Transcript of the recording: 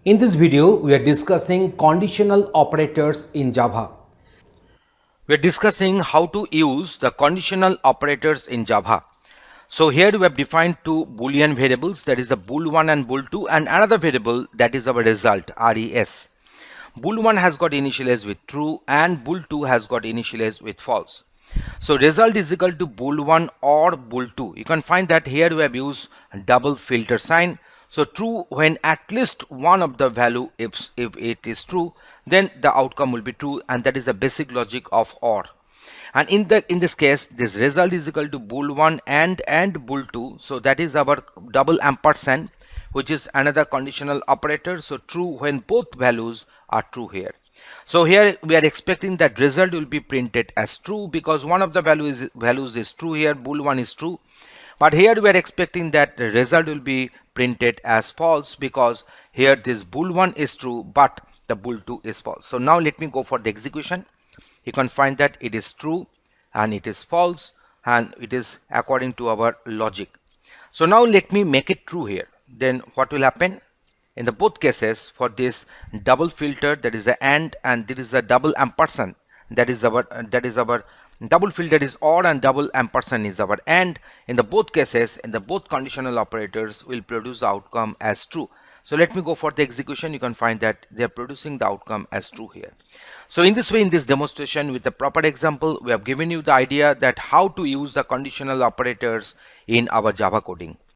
In this video, we are discussing conditional operators in Java. We're discussing how to use the conditional operators in Java. So here we have defined two Boolean variables, that is the bool1 and bool2, and another variable that is our result, res. Bool1 has got initialize with true and bool2 has got initialize with false. So result is equal to bool1 or bool2. You can find that here we have used double filter sign. So true when at least one of the value, if it is true, then the outcome will be true, and that is the basic logic of OR. And in this case, this result is equal to bool1 and bool2. So that is our double ampersand, which is another conditional operator. So true when both values are true here. So here we are expecting that result will be printed as true because one of the values is true here, bool1 is true. But here we are expecting that the result will be printed as false because here this bool1 is true but the bool2 is false. So now let me go for the execution. You can find that it is true and it is false and it is according to our logic. So now let me make it true here. Then what will happen? In the both cases, for this double filter, that is the and this is a double ampersand, that is our double filter is OR and double ampersand is our AND. In the both cases, in the both conditional operators will produce the outcome as true. So let me go for the execution. You can find that they are producing the outcome as true here. So in this way, in this demonstration with the proper example, we have given you the idea that how to use the conditional operators in our Java coding.